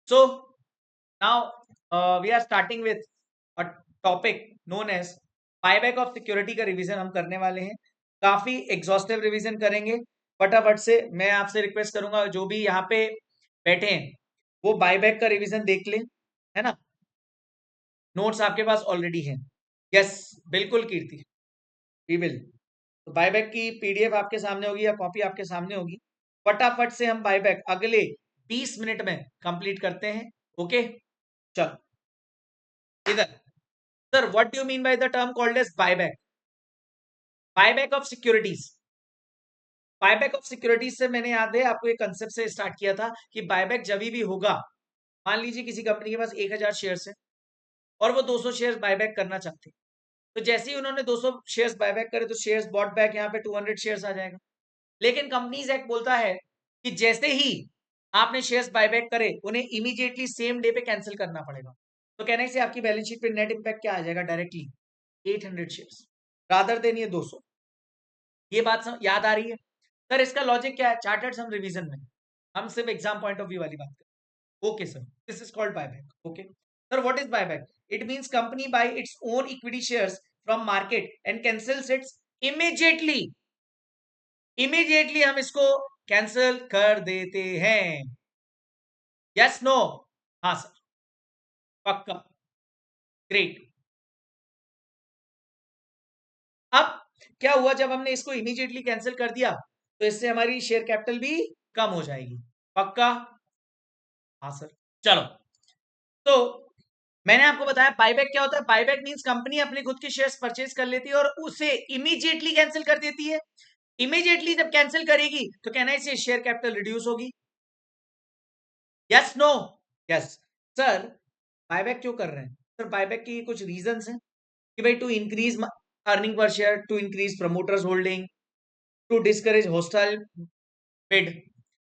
So now we are starting with a topic known as buyback of security का revision हम करने वाले हैं। काफी एग्जॉस्टिव रिवीजन करेंगे। फटाफट से मैं आपसे रिक्वेस्ट करूंगा जो भी यहाँ पे बैठे हैं वो बायबैक का रिवीजन देख लें, है ना। नोट्स आपके पास ऑलरेडी हैं। यस, बिल्कुल कीर्ति, वी विल। तो बायबैक की पीडीएफ आपके सामने होगी या कॉपी आपके सामने होगी। फटाफट से हम बायबैक अगले 20 मिनट में कंप्लीट करते हैं। ओके, चलो इधर। Sir, what do you mean by the term called as buyback? Buyback of securities. Buyback of securities से मैंने याद है आपको एक कंसेप्ट से स्टार्ट किया था कि बायबैक जब भी होगा, मान लीजिए किसी कंपनी के पास 1000 शेयर्स है और वो 200 शेयर्स बायबैक करना चाहते हैं, तो जैसे ही उन्होंने 200 शेयर्स बायबैक करे तो शेयर्स बॉट बैक यहाँ पे 200 शेयर्स आ जाएगा। लेकिन कंपनीज एक्ट बोलता है कि जैसे ही आपने शेयर्स बायबैक करे उन्हें इमीडिएटली सेम डे पे कैंसिल करना पड़ेगा। तो कहने से आपकी बैलेंस शीट पे नेट इंपैक्ट क्या आ जाएगा? डायरेक्टली 800 शेयर्स रादर देन ये 200। ये बात याद आ रही है? सर इसका लॉजिक क्या है? चार्टर्ड सम रिवीजन में हम सिर्फ एग्जाम पॉइंट ऑफ व्यू वाली बात करें। Okay sir, this is called buyback. Okay sir, what is buyback? It means company buy its own equity shares from market and cancels its immediately. Immediately हम इसको cancel कर देते हैं। Yes no? हाँ sir, पक्का, ग्रेट। अब क्या हुआ, जब हमने इसको इमीडिएटली कैंसिल कर दिया तो इससे हमारी शेयर कैपिटल भी कम हो जाएगी। पक्का? हाँ सर। चलो, तो मैंने आपको बताया बायबैक क्या होता है। बायबैक मींस कंपनी अपने खुद के शेयर्स परचेज कर लेती है और उसे इमीडिएटली कैंसिल कर देती है। इमीडिएटली जब कैंसिल करेगी तो कहना है इससे शेयर कैपिटल रिड्यूस होगी। Yes no? Yes. Sir buyback क्यों कर रहे हैं? सर बायबैक की कुछ रीजंस हैं कि भाई to increase earning per share, to increase promoters holding, to discourage hostile bid,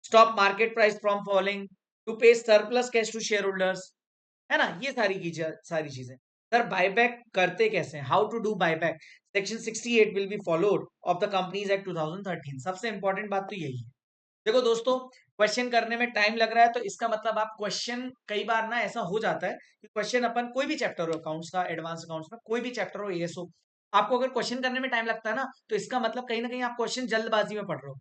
stop market price from falling, to pay surplus cash to share holders, है ना। ये सारी चीजें। सर बायबैक करते कैसे हैं? How to do buyback? Section 68 will be followed of the companies act 2013। सबसे important बात तो यही है। देखो दोस्तों, क्वेश्चन करने में टाइम लग रहा है तो इसका मतलब आप क्वेश्चन, कई बार ना ऐसा हो जाता है कि क्वेश्चन अपन कोई भी चैप्टर हो, अकाउंट्स का, एडवांस अकाउंट्स में कोई भी चैप्टर हो, एएस हो, आपको अगर क्वेश्चन करने में टाइम लगता है ना तो इसका मतलब कहीं ना कहीं आप क्वेश्चन जल्दबाजी में पढ़ रहे हो।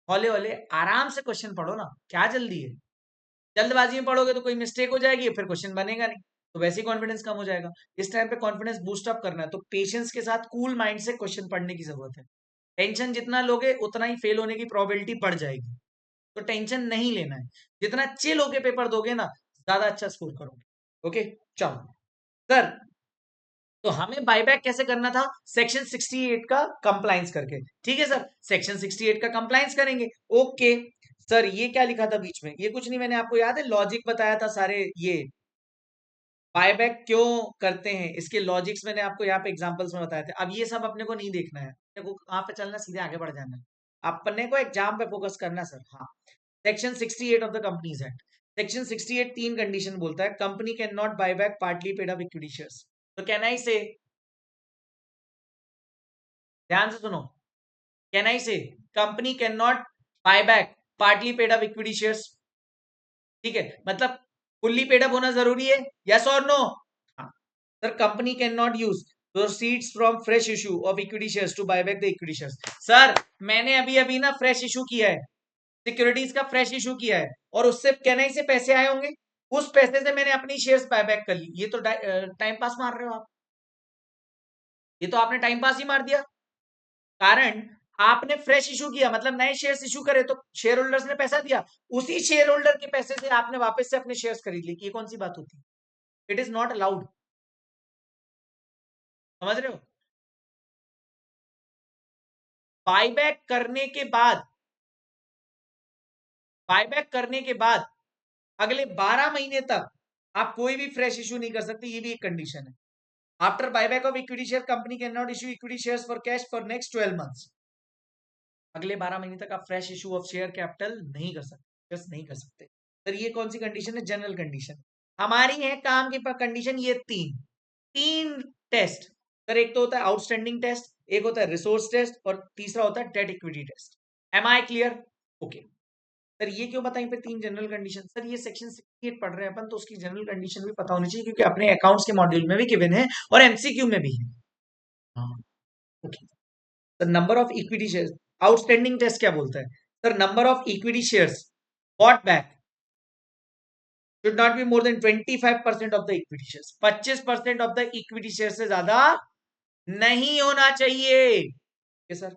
हौले हौले आराम से क्वेश्चन पढ़ो ना, क्या जल्दी है? जल्दबाजी में पढ़ोगे तो कोई मिस्टेक हो जाएगी, फिर क्वेश्चन बनेगा नहीं, तो वैसे ही कॉन्फिडेंस कम हो जाएगा। इस टाइम पे कॉन्फिडेंस बूस्ट अप करना है तो पेशेंस के साथ कूल माइंड से क्वेश्चन पढ़ने की जरूरत है। टेंशन जितना लोगे उतना ही फेल होने की प्रोबेबिलिटी बढ़ जाएगी, तो टेंशन नहीं लेना है। जितना चिल होके पेपर दोगे ना, ज्यादा अच्छा स्कोर करोगे। ओके, चलो सर, तो हमें बायबैक कैसे करना था? सेक्शन 68 का कंप्लायंस करके। ठीक है सर, सेक्शन 68 का कंप्लायंस करेंगे। ओके सर, ये क्या लिखा था बीच में? ये कुछ नहीं, मैंने आपको याद है लॉजिक बताया था सारे। ये बायबैक क्यों करते हैं इसके लॉजिक्स मैंने आपको यहाँ पे एग्जांपल्स में बताए थे। अब ये सब अपने को नहीं देखना है, अपने को कहाँ पे चलना, सीधे आगे बढ़ जाना है। अपने को एग्जाम पे फोकस करना सर। हाँ, section 68 of the companies act. Section 68 तीन कंडीशन बोलता है। Company can not buy back partly paid up equity shares. तो कैन आई से, ध्यान से सुनो, कैन आई से company can not buy back partly paid up equity shares. ठीक है, मतलब फुल्ली पेड अप होना जरूरी है, यस और नो? हाँ sir, company can not use proceeds from fresh issue of equity shares to buy back the equity shares। Sir मैंने अभी अभी ना फ्रेश इशू किया है, सिक्योरिटीज का फ्रेश इशू किया है और उससे कहना से पैसे आए होंगे, उस पैसे से मैंने अपनी शेयर्स बायबैक कर ली। ये तो टाइम पास मार रहे हो आप, ये तो आपने टाइम पास ही मार दिया। कारण आपने फ्रेश इशू किया, मतलब नए शेयर्स इशू करे तो शेयर होल्डर्स ने पैसा दिया, उसी शेयर होल्डर के पैसे से आपने वापस से अपने शेयर्स खरीद ली। ये कौन सी बात होती? It is not allowed. समझ रहे हो? बायबैक करने के बाद, बायबैक करने के बाद अगले 12 महीने तक आप कोई भी फ्रेश इशू नहीं कर सकते, ये भी एक कंडीशन है। After buyback of equity share company can not issue equity shares for cash for next 12 months. अगले 12 महीने तक आप fresh issue of share capital नहीं कर सकते, नहीं कर सकते। सर ये कौन सी कंडीशन है? General condition. हमारी है काम की कंडीशन ये तीन, तीन टेस्ट। सर एक तो होता है आउटस्टैंडिंग टेस्ट, एक होता है रिसोर्स टेस्ट और तीसरा होता है debt equity test. Am I clear? Okay sir ये क्यों बताएं पे 3 जनरल कंडीशन? सर ये सेक्शन 68 पढ़ रहे हैं अपन, तो उसकी जनरल कंडीशन भी पता होनी चाहिए, क्योंकि अपने अकाउंट्स के मॉड्यूल में भी गिवन है और एमसीक्यू में भी है। हाँ, okay. Sir number of equity shares, outstanding test क्या बोलता है? Sir number of equity shares bought back should not be more than 25% of the equity shares. 25% of the equity shares से ज्यादा नहीं होना चाहिए। सर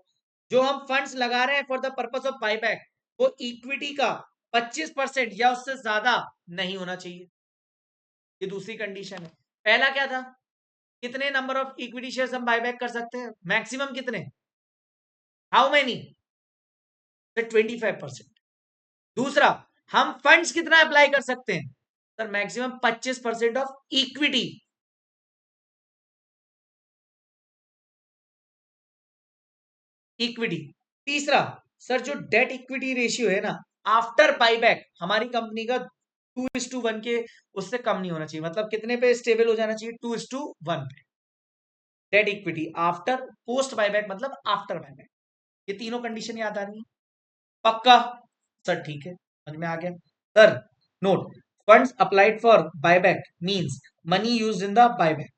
जो हम फंड्स लगा रहे हैं for the purpose of buyback, वो इक्विटी का 25% या उससे ज्यादा नहीं होना चाहिए। ये दूसरी कंडीशन है। पहला क्या था? कितने नंबर ऑफ इक्विटी शेयर्स हम बायबैक कर सकते हैं? मैक्सिमम कितने? How many? 25%। दूसरा, हम फंड्स कितना अप्लाई कर सकते हैं? Sir maximum 25% of equity. Equity. तीसरा, सर जो डेट इक्विटी रेशियो है ना आफ्टर बायबैक हमारी कंपनी का 2:1 के उससे कम नहीं होना चाहिए। मतलब कितने पे स्टेबल हो जाना चाहिए? 2:1 पे debt equity after post buyback, मतलब आफ्टर बायबैक। ये तीनों कंडीशन याद आ रही है? पक्का? सर ठीक है, समझ में आ गया। Sir note, funds applied for buyback means money used in the buyback.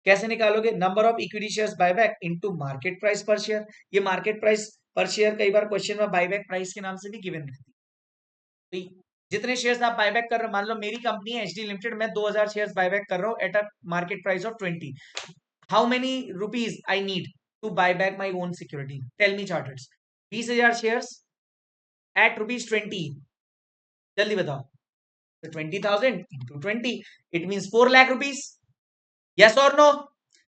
कैसे निकालोगे? Number of equity shares buyback into market price पर शेयर। ये मार्केट प्राइस पर शेयर कई बार क्वेश्चन में बायबैक प्राइस के नाम से भी गिवन रहती है। तो जितने शेयर्स आप बायबैक कर रहे हो, मान लो मेरी कंपनी है एचडी लिमिटेड, मैं 2000 शेयर्स बायबैक कर रहा हूं at a market price of 20। How many rupees I need to buy back my own security? Tell me charters. 20,000 shares at ₹20। जल्दी बताओ। तो 20,000 into 20, it mean 4 lakh rupees. Yes और नो?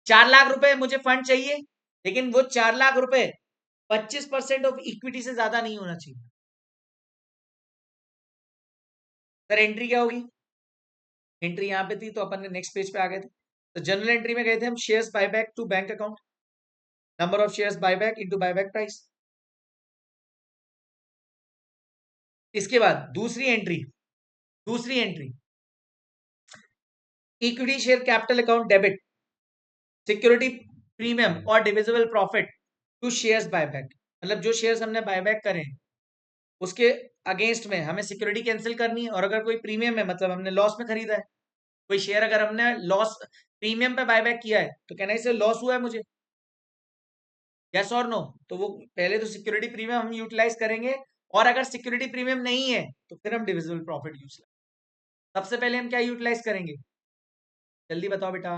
4 लाख रुपए मुझे फंड चाहिए, लेकिन वो 4 लाख रुपए 25% ऑफ इक्विटी से ज्यादा नहीं होना चाहिए। सर एंट्री क्या होगी? एंट्री यहां पे थी तो अपन ने नेक्स्ट पेज पे आ गए थे। तो जनरल एंट्री में गए थे हम, shares buyback to bank account, number of shares buyback into buyback price. इसके बाद दूसरी entry equity share capital account debit security premium और divisible profit to shares buyback. मतलब जो शेयर्स हमने बायबैक करें उसके अगेंस्ट में हमें सिक्योरिटी कैंसिल करनी है, और अगर कोई प्रीमियम है मतलब हमने लॉस में खरीदा है कोई शेयर, अगर हमने लॉस प्रीमियम पे बायबैक किया है तो कहना इससे लॉस हुआ है मुझे। यस और नो? तो वो पहले तो सिक्योरिटी प्रीमियम हम यूटिलाइज करेंगे, और अगर सिक्योरिटी प्रीमियम नहीं है तो फिर हम डिविजिबल प्रॉफिट यूज। सबसे पहले हम क्या यूटिलाइज करेंगे? जल्दी बताओ बेटा।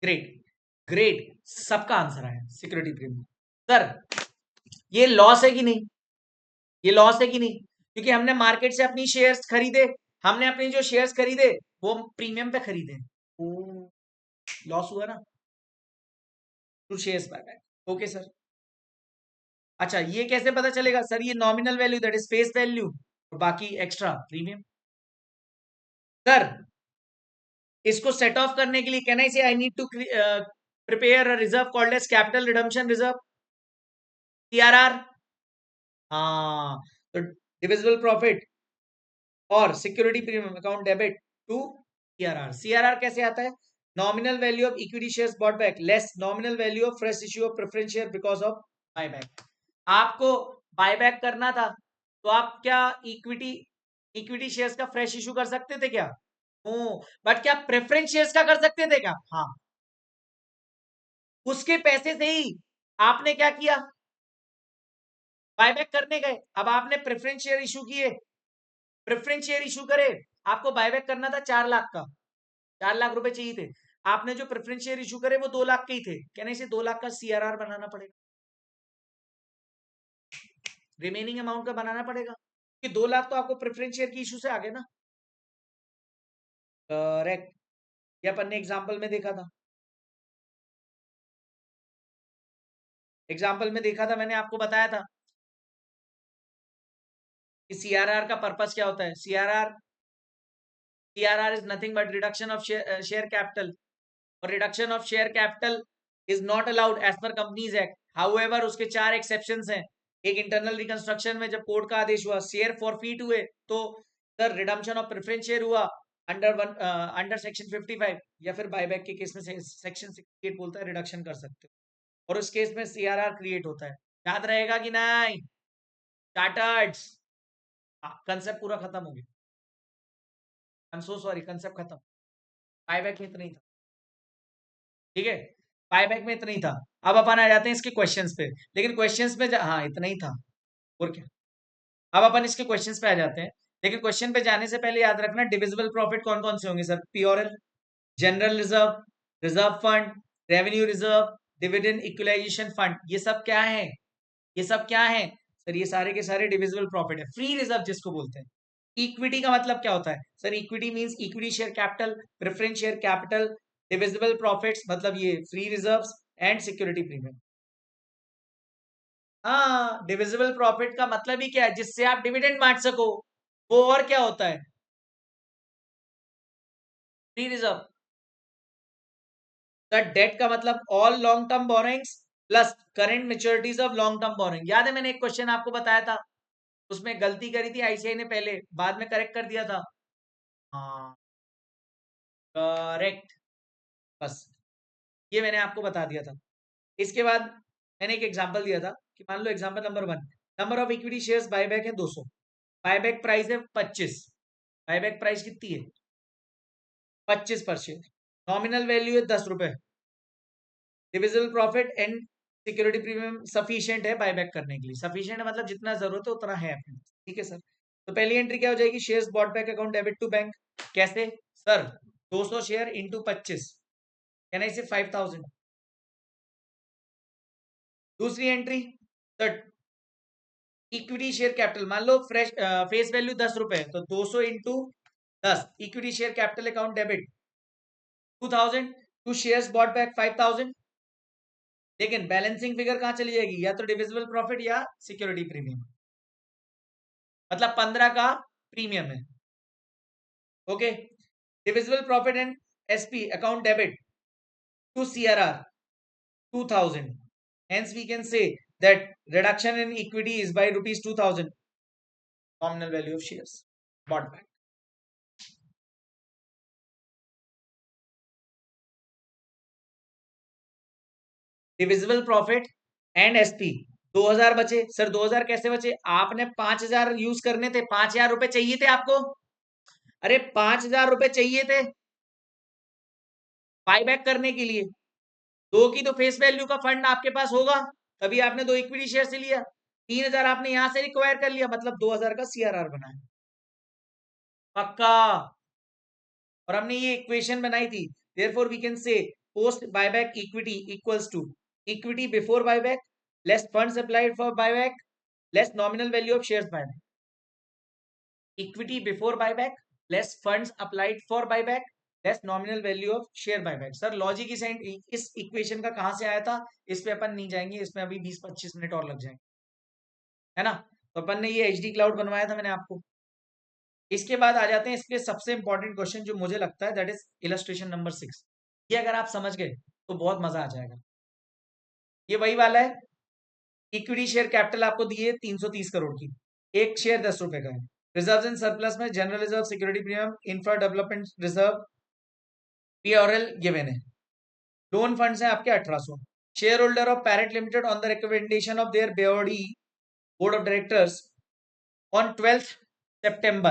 ग्रेट, ग्रेट, सबका आंसर आया, सिक्योरिटी प्रीमियम। सर ये लॉस है कि नहीं? ये लॉस है कि नहीं? क्योंकि हमने मार्केट से अपनी शेयर्स खरीदे, हमने अपनी जो शेयर्स खरीदे वो प्रीमियम पे खरीदे, लॉस हुआ ना, to shares buyback. Okay sir. अच्छा ये कैसे पता चलेगा? सर ये nominal value that is face value, और बाकी एक्स्ट्रा प्रीमियम। सर इसको सेट ऑफ करने के लिए कहना इसे I need to prepare a reserve called as capital redemption reserve, CRR. हाँ, तो डिविजिबल प्रॉफिट और security premium account debit to CRR. CRR कैसे आता है? Nominal value of equity shares bought back less nominal value of fresh issue of preference share because of buyback. आपको buyback करना था तो आप क्या इक्विटी इक्विटी शेयर्स का फ्रेश इश्यू कर सकते थे क्या? ओ, बट क्या प्रेफरेंस शेयर्स का कर सकते थे क्या? हाँ। उसके पैसे से ही आपने क्या किया? बायबैक करने गए। अब आपने प्रेफरेंस शेयर इशू किए, प्रेफरेंस शेयर इशू करे, आपको बायबैक करना था 4 लाख का, 4 लाख रुपए चाहिए थे। आपने जो प्रेफरेंस शेयर इशू करे वो 2 लाख के ही थे, कहने से 2 लाख का सीआरआर बनाना पड़ेगा, रिमेनिंग अमाउंट का बनाना पड़ेगा, कि 2 लाख तो आपको प्रेफरेंस शेयर की इशू से आ गए ना। करेक्ट। ये अपन ने एग्जाम्पल में देखा था, एग्जाम्पल में देखा था, मैंने आपको बताया था कि सीआरआर का पर्पस क्या होता है। CRR is nothing but reduction of share capital, और reduction of share capital is not allowed as per companies act. However उसके 4 एक्सेप्शंस हैं। एक इंटरनल रिकंस्ट्रक्शन में जब कोर्ट का आदेश हुआ, शेयर फॉरफीट हुए तो sir redemption of preference share हुआ, अंडर सेक्शन 55 या फिर बायबैक के केस में सेक्शन 68 बोलता है रिडक्शन कर सकते हो, और उस केस में सीआरआर क्रिएट होता है। याद रहेगा कि नहीं चार्टर्ड्स? कंसेप्ट पूरा खत्म हो गया। I am so sorry, concept खत्म। बायबैक में इतना ही था, ठीक है, बायबैक में इतना ही था। अब अपन आ जाते हैं इसके क्वेश्चंस पे, लेकिन क्वेश्चंस पे हाँ इतना ही था और क्या। अब अपन इसके क्वेश्चंस पे आ जाते हैं, लेकिन क्वेश्चन पे जाने से पहले याद रखना डिविजिबल प्रॉफिट कौन कौन से होंगे सर? प्योरल, general reserve, reserve fund, revenue reserve, dividend equalisation fund, ये सब क्या है? ये सब क्या है सर? ये सारे के सारे डिविजिबल प्रॉफिट है। फ्री रिजर्व जिसको बोलते हैं। इक्विटी का मतलब क्या होता है sir? Equity means equity share capital, preference share capital, divisible profits मतलब ये free reserves and security premium. हाँ, डिविजिबल प्रॉफिट का मतलब ही क्या है? जिससे आप डिविडेंड बांट सको, वो और क्या होता है? Free reserve. द डेट का मतलब all long term borrowings plus current मैच्योरिटीज of long term borrowing. याद है मैंने एक क्वेश्चन आपको बताया था, उसमें गलती करी थी आईसीआई ने पहले, बाद में करेक्ट कर दिया था। हाँ करेक्ट, बस ये मैंने आपको बता दिया था। इसके बाद मैंने एक एग्जांपल दिया था कि मान लो example number 1, number of equity shares buyback है 200, बायबैक प्राइस है 25, बायबैक प्राइस कितनी है? 25 पर शेयर, नॉमिनल वैल्यू है 10 रुपए, divisible profit and security premium sufficient है बायबैक करने के लिए। सफिशिएंट मतलब जितना जरूरत है उतना है अपने पास, ठीक है सर। तो पहली एंट्री क्या हो जाएगी? Shares bought back account debit to bank. कैसे sir? 200 share into 25, can I say 5000। दूसरी एंट्री, इक्विटी शेयर कैपिटल, मान लो फ्रेश फेस वैल्यू 10 रुपए है, तो 200 into 10 equity share capital account debit 2000 to shares bought back 5000। लेकिन बैलेंसिंग फिगर कहां चली जाएगी? या तो डिविजिबल प्रॉफिट या सिक्योरिटी प्रीमियम, मतलब 15 का प्रीमियम है। Okay, divisible profit and SP account debit to CRR 2000, hence we can say that reduction in equity is by rupees 2000, nominal value of shares bought back. Divisible profit and SP 2000 बचे sir. 2000 कैसे बचे? आपने 5000 use करने थे, 5000 रुपए चाहिए थे आपको। अरे 5000 रुपए चाहिए थे बायबैक करने के लिए। दो की तो फेस वैल्यू का फंड आपके पास होगा, तभी आपने दो इक्विटी शेयर से लिया। 3000 आपने यहां से रिक्वायर कर लिया, मतलब 2000 का सीआरआर बनाया पक्का। और हमने ये इक्वेशन बनाई थी, therefore we can say post buyback equity equals to equity before buyback less funds applied for buyback less nominal value of shares buyback. Equity before buyback less funds applied for buyback less nominal value of share buyback. Sir logic इस equation का कहां से आया था? इस पे अपन नहीं जाएंगे, इसमें अभी 20-25 मिनट और लग जाएंगे, है ना। तो अपन ने ये एचडी क्लाउड बनवाया था मैंने आपको। इसके बाद आ जाते हैं इसके सबसे इंपॉर्टेंट क्वेश्चन जो मुझे लगता है, दैट इज इलस्ट्रेशन नंबर 6। ये अगर आप समझ गए तो बहुत मजा आ जाएगा। ये वही वाला है, इक्विटी शेयर कैपिटल आपको दिए 330 करोड़ की, एक शेयर 10 रुपए का है। रिजर्व एंड सरप्लस में general reserve, security premium, infra development reserve, PRL given है। लोन फंड्स हैं आपके 1800। Share holder of parent limited on the recommendation of their body board of directors on 12th September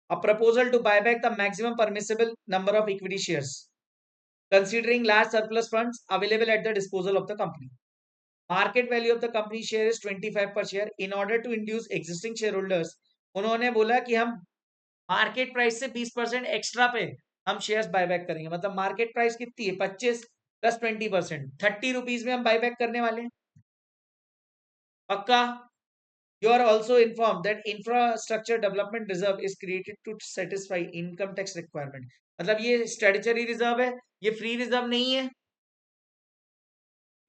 a proposal to buy back the maximum permissible number of equity shares considering large surplus funds available at the disposal of the company. Market value of the company share is 25 per share. In order to induce existing shareholders, उन्होंने बोला कि हम market price से 20% extra पे हम shares buyback करेंगे। मतलब market price कितनी है? 25 प्लस 20%, 30 रुपीज में हम बायबैक करने वाले हैं पक्का। You are also informed that infrastructure development reserve is created to satisfy income tax requirement. मतलब ये statutory reserve है, ये free reserve नहीं है।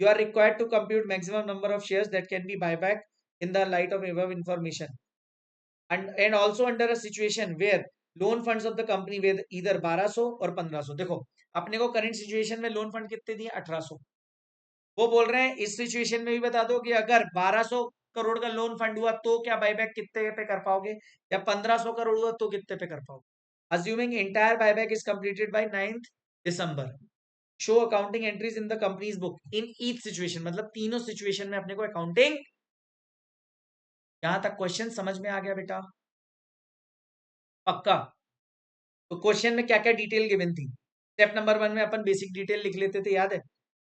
You are required to compute maximum number of shares that can be buyback in the light of above information, and also under a situation where loan funds of the company with either 1200 और 1500। देखो अपने को current situation में loan fund कितने दिए? 1800। वो बोल रहे हैं इस सिचुएशन में भी बता दो कि अगर 1200 करोड़ का लोन फंड हुआ तो क्या बायबैक कितने पे कर पाओगे, या 1500 करोड़ हुआ तो कितने पे कर पाओगे? Assuming entire buyback is completed by 9th December, show accounting entries in the companies book in each situation, मतलब तीनों सिचुएशन में अपने को अकाउंटिंग। यहां तक क्वेश्चन समझ में आ गया बेटा? पक्का? तो क्वेश्चन में क्या क्या डिटेल गिवन थी? स्टेप नंबर 1 में अपन बेसिक डिटेल लिख लेते थे, याद है?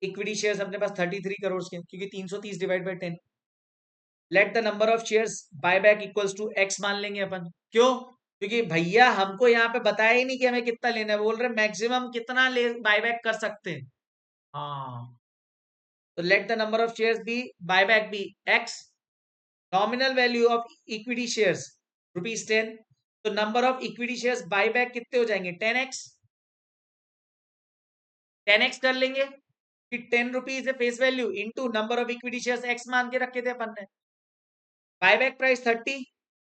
इक्विटी शेयर्स अपने पास 33 करोड़ के, क्योंकि 330 divide by 10। Let the number of shares buyback equals to X मान लेंगे अपन। क्यों? क्योंकि भैया हमको यहाँ पे बताया ही नहीं कि हमें कितना लेना है, बोल रहे मैक्सिमम कितना ले बायबैक कर सकते हैं। हाँ, तो let the number of shares be buyback be X, nominal value of equity shares ₹10, तो number of equity shares buyback कितने हो जाएंगे? 10x। 10x कर लेंगे कि 10 रुपीज है face value into number of equity shares x मान के रखे थे अपन ने। बायबैक प्राइस 30,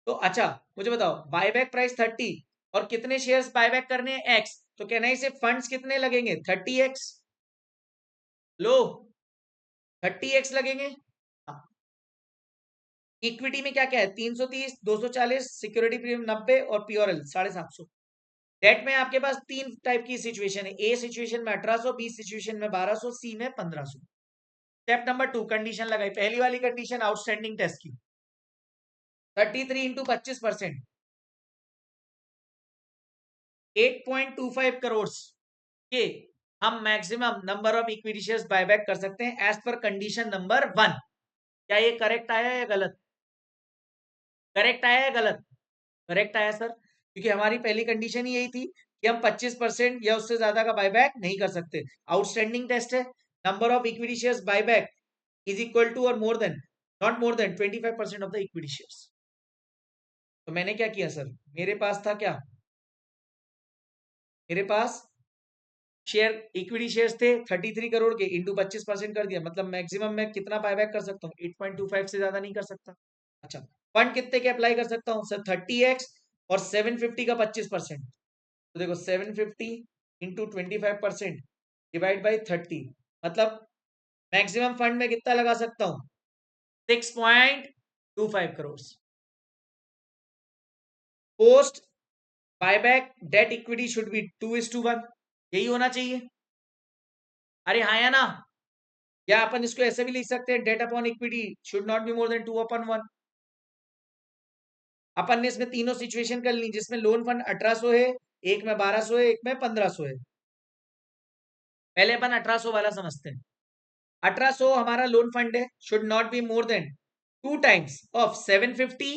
तो अच्छा मुझे बताओ, बायबैक प्राइस 30 और कितने शेयर्स बायबैक करने हैं? x, तो कहना है इसे फंड्स कितने लगेंगे? 30x। लो 30x लगेंगे। इक्विटी में क्या क्या है? 330, 240, सिक्योरिटी प्रीमियम 90 और पीओरएल 750। डेट में आपके पास तीन टाइप की सिचुएशन है, ए सिचुएशन में 1800, बी सिचुएशन में 1200, सी में 1500। स्टेप नंबर 2, कंडीशन लगाई। पहली वाली कंडीशन आउटस्टैंडिंग टेस्ट की, 33 इंटू 25%, 8.25 करोड़ के हम maximum number of equity shares buyback कर सकते हैं एज पर कंडीशन नंबर 1। क्या ये करेक्ट आया या गलत? करेक्ट आया या गलत? करेक्ट आया सर, क्योंकि हमारी पहली कंडीशन ही यही थी कि हम 25% या उससे ज्यादा का बायबैक नहीं कर सकते। आउटस्टैंडिंग टेस्ट है, number of equity shares buyback is equal to और more than, not more than 25% of the equity shares. तो मैंने क्या किया सर, मेरे पास था क्या, मेरे पास शेयर इक्विटी शेयर्स थे 33 करोड़ के, इंटू 25% कर दिया, मतलब मैक्सिमम मैं कितना बायबैक कर सकता हूँ? 8.25 से ज्यादा नहीं कर सकता। अच्छा, फंड कितने के अप्लाई कर सकता हूँ सर? 30x और 750 का 25%, तो देखो 750 इंटू 25% डिवाइड बाई 30, मतलब मैक्सिमम फंड में कितना लगा सकता हूं? 6.25 crore. Post buyback debt equity should be 2:1, यही होना चाहिए। अरे हाँ या ना? या अपन इसको ऐसे भी लिख सकते हैं, debt upon equity should not be more than 2/1। अपन ने इसमें तीनों सिचुएशन कर ली, जिसमें लोन फंड 1800 है, एक में 1200 है, एक में 1500 है। पहले अपन 1800 वाला समझते हैं। 1800 हमारा लोन फंड है, should not be more then 2 times of 750,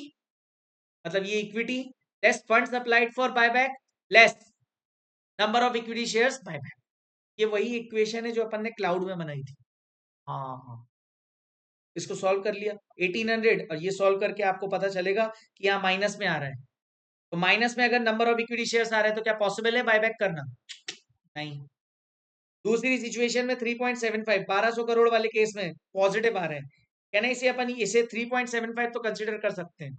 मतलब ये equity less funds applied for buyback less number of equity shares buyback. ये वही इक्वेशन है जो अपन ने क्लाउड में बनाई थी। हाँ हाँ, इसको सॉल्व कर लिया 1800, और ये सॉल्व करके आपको पता चलेगा कि यहाँ माइनस में आ रहा है। तो माइनस में अगर नंबर ऑफ इक्विटी शेयर्स आ रहे हैं तो क्या पॉसिबल है बायबैक करना? नहीं। दूसरी सिचुएशन में 3.75, 1200 करोड़ वाले केस में पॉजिटिव आ रहे हैं, कहना इसे अपन इसे 3.75 तो कंसिडर कर सकते हैं।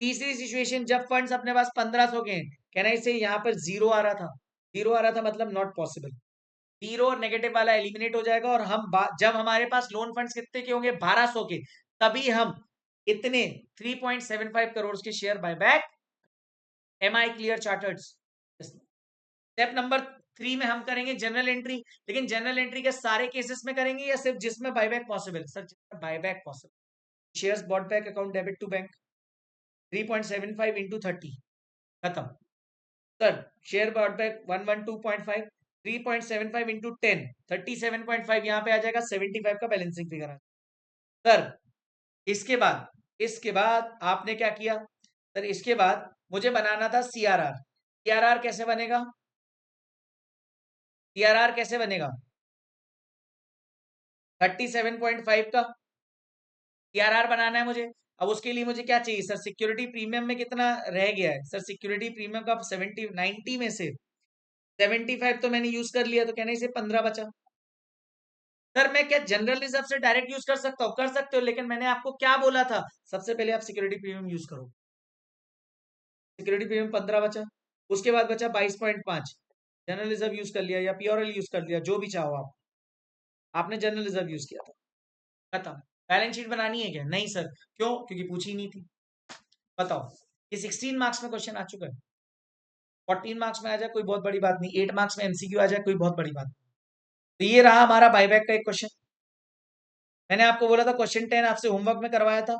तीसरी सिचुएशन जब फंड्स अपने पास 1500 के हैं, कहना इसे यहाँ पर जीरो आ रहा था, जीरो आ रहा था मतलब नॉट पॉसिबल। जीरो और नेगेटिव वाला एलिमिनेट हो जाएगा, और हम जब हमारे पास लोन फंड्स कितने के होंगे? 1200 के, तभी हम इतने 3.75 करोड़ के share buyback. Am I clear chartereds? Step number 3 में हम करेंगे जनरल एंट्री, लेकिन जनरल एंट्री के सारे केसेस में करेंगे या सिर्फ जिसमें बायबैक पॉसिबल? सर जिसमें buyback possible. Shares bought back account debit to bank 3.75 into 30, खत्म। Sir share bought back 112.5, 3.75 into 10, 37.5, यहाँ पे आ जाएगा 75 का बैलेंसिंग फिगर। सर इसके बाद आपने क्या किया? सर इसके बाद मुझे बनाना था सीआरआर। सीआरआर कैसे बनेगा? सीआरआर कैसे बनेगा? 37.5 का सीआरआर बनाना है मुझे। अब उसके लिए मुझे क्या चाहिए सर? सिक्योरिटी प्रीमियम में कितना रह गया है सर? सिक्योरिटी प्रीमियम का 90 में से 75 तो मैंने यूज कर लिया, तो कहने से 15 बचा। सर मैं क्या जनरल रिजर्व से डायरेक्ट यूज कर सकता हूँ? कर सकते हो, लेकिन मैंने आपको क्या बोला था? सबसे पहले आप सिक्योरिटी प्रीमियम यूज करो। सिक्योरिटी प्रीमियम 15 बचा, उसके बाद बचा 22.5, जनरल रिजर्व यूज कर लिया या पीओरएल यूज कर लिया, जो भी चाहो आप। आपने जनरल रिजर्व यूज किया था, खत्म। बैलेंस शीट बनानी है क्या? नहीं सर। क्यों? क्योंकि पूछी नहीं थी। बताओ, ये 16 मार्क्स में क्वेश्चन आ चुका है। 14 मार्क्स में आ जाए कोई बहुत बड़ी बात नहीं, 8 मार्क्स में एमसीक्यू आ जाए कोई बहुत बड़ी बात नहीं। तो ये रहा हमारा बायबैक का एक क्वेश्चन। मैंने आपको बोला था क्वेश्चन 10 आपसे होमवर्क में करवाया था।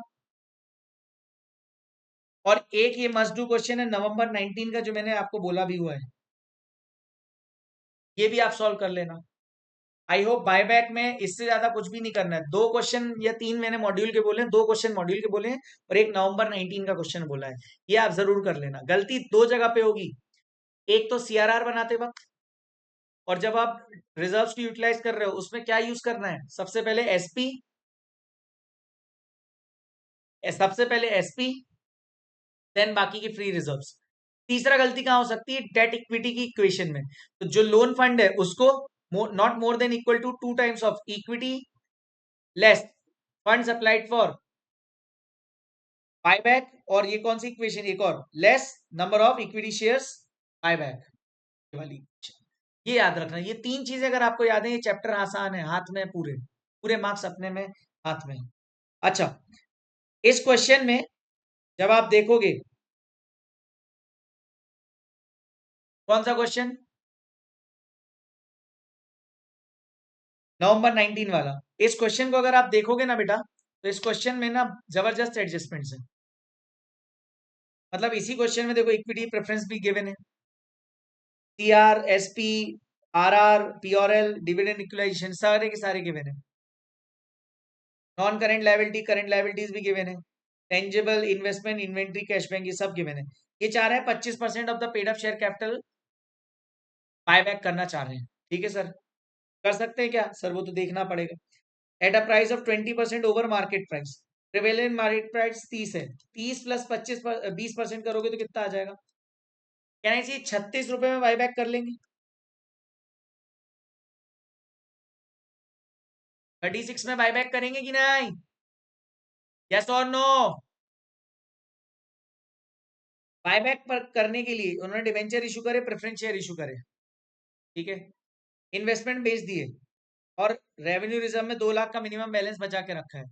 और एक ये मस्ट डू क्वेश्चन है नवंबर 19 का, जो मैंने आपको बोला भी हुआ है, ये भी आप सॉल्व कर लेना। आई होप बायबैक में इससे ज्यादा कुछ भी नहीं करना है। 2 क्वेश्चन या 3 मैंने मॉड्यूल के बोले हैं, 2 क्वेश्चन मॉड्यूल के बोले हैं, और एक नवंबर 19 का क्वेश्चन बोला है। ये आप जरूर कर लेना। गलती 2 जगह पे होगी, एक तो सीआरआर बनाते वक्त, और जब आप रिजर्व्स को यूटिलाइज कर रहे हो उसमें क्या यूज करना है? सबसे पहले एसपी, देन बाकी की फ्री रिजर्व्स। तीसरा गलती कहां हो सकती है? डेट इक्विटी की इक्वेशन में। तो जो लोन फंड है उसको not more than equal to 2 times of equity less funds applied for buyback, और ये कौन सी इक्वेशन? एक और, less number of equity shares buyback वाली। ये याद रखना, ये 3 चीजें अगर आपको याद है, ये चैप्टर आसान है, हाथ में पूरे पूरे मार्क्स अपने में हाथ में। अच्छा, इस क्वेश्चन में जब आप देखोगे, कौन सा क्वेश्चन? नवंबर 19 वाला। इस क्वेश्चन को अगर आप देखोगे ना बेटा, तो इस क्वेश्चन में ना जबरदस्त एडजस्टमेंट्स है। मतलब इसी क्वेश्चन में देखो, इक्विटी प्रेफरेंस भी गिवन है, CR, SP, RR, PRL, dividend equalization, सारे के सारे गिवन है। Non current liability, current liabilities भी गिवन है, tangible, investment, inventory, cash bank, ये सब गिवन है। ये चाह रहे हैं 25% of the paid up share capital buyback करना चाह रहे हैं। ठीक है सर, कर सकते हैं क्या सर? वो तो देखना पड़ेगा। At a price of 20% over market price. Prevalent market price 30 है, 30 प्लस 20% करोगे तो कितना आ जाएगा? कहना चाहिए 36 रुपए में बायबैक कर लेंगे। 36 में बायबैक करेंगे कि नहीं? यस और नो? बायबैक पर करने के लिए उन्होंने डिवेंचर इशू करे, प्रेफरेंस शेयर इशू करे, ठीक है, इन्वेस्टमेंट बेच दिए, और रेवेन्यू रिजर्व में 2 लाख का मिनिमम बैलेंस बचा के रखा है,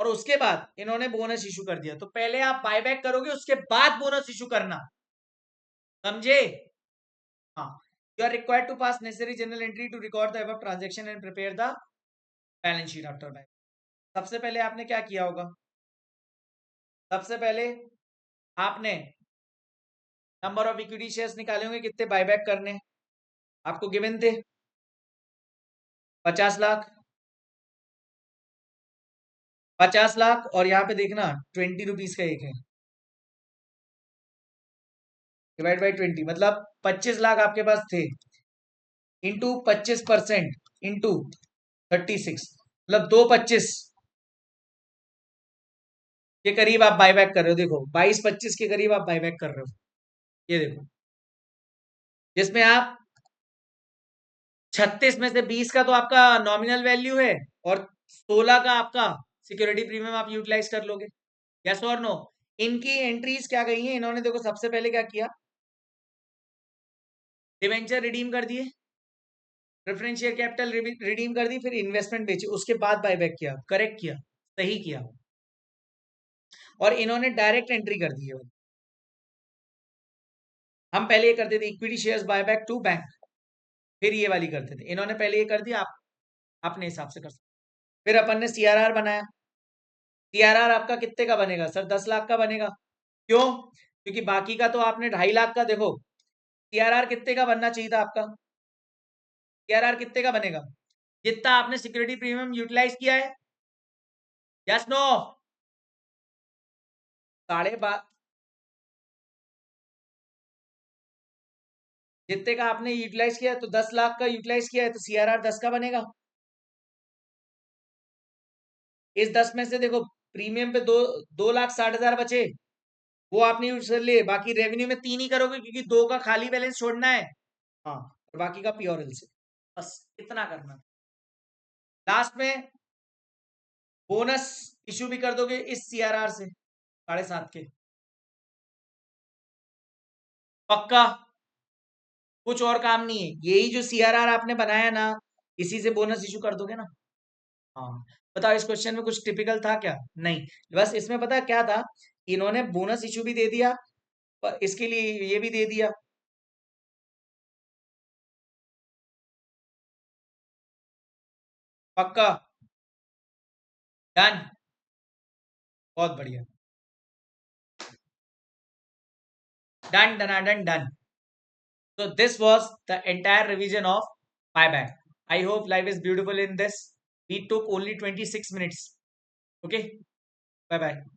और उसके बाद इन्होंने बोनस इशू कर दिया। तो पहले आप बायबैक करोगे, उसके बाद बोनस इशू करना, समझे? हाँ। You are required to pass necessary general entry to record the above transaction and prepare the balance sheet after buy. सबसे पहले आपने क्या किया होगा? सबसे पहले आपने नंबर ऑफ इक्विटी शेयर्स निकाले होंगे, कितने बायबैक करने आपको गिवन थे? 50 लाख, 50 लाख, और यहाँ पे देखना 20 रुपीज का एक है, डिवाइड बाई 20, मतलब 25 लाख आपके पास थे, इंटू 25% इंटू 36, मतलब 225 के करीब आप बायबैक कर रहे हो। देखो 22-25 के करीब आप बायबैक कर रहे हो, ये देखो, जिसमें आप 36 में से 20 का तो आपका नॉमिनल वैल्यू है, और 16 का आपका सिक्योरिटी प्रीमियम आप यूटिलाइज कर लोगे। यस और नो? इनकी एंट्रीज क्या गई हैं? इन्होंने देखो सबसे पहले क्या किया, डिवेंचर रिडीम कर दिए, प्रेफरेंस शेयर कैपिटल रिडीम कर दी, फिर इन्वेस्टमेंट बेची, उसके बाद बायबैक किया। करेक्ट किया, सही किया। और इन्होंने डायरेक्ट एंट्री कर दी है। हम पहले ये करते थे equity shares buyback to bank, फिर ये वाली करते थे। इन्होंने पहले ये कर दिया, आप अपने हिसाब से कर सकते। फिर अपन ने सीआरआर बनाया। सीआरआर आपका कितने का बनेगा सर? 10 लाख का बनेगा। क्यों? क्योंकि बाकी का तो आपने 2.5 लाख का, देखो सीआरआर कितने का बनना चाहिए था आपका? सीआरआर कितने का बनेगा? जितना आपने सिक्योरिटी प्रीमियम यूटिलाइज किया है। Yes no? साढ़े जितने का आपने यूटिलाइज किया है, तो 10 लाख का यूटिलाइज किया है, तो सीआरआर 10 का बनेगा। इस 10 में से देखो प्रीमियम पे 2,60,000 बचे, वो आपने यूज कर लिए। बाकी रेवेन्यू में 3 ही करोगे, क्योंकि 2 का खाली बैलेंस छोड़ना है। हाँ, और बाकी का प्योर एल से, बस इतना करना। लास्ट में बोनस इशू भी कर दोगे इस सीआरआर से, 7.5 के, पक्का। कुछ और काम नहीं है, यही जो सीआरआर आपने बनाया ना, इसी से बोनस इशू कर दोगे ना। हाँ, बताओ इस क्वेश्चन में कुछ टिपिकल था क्या? नहीं, बस इसमें पता क्या था, इन्होंने बोनस इशू भी दे दिया, पर इसके लिए ये भी दे दिया। पक्का? डन। बहुत बढ़िया। Done done done done. So this was the entire revision of buyback. I hope life is beautiful in this. We took only 26 minutes. Okay. Bye bye.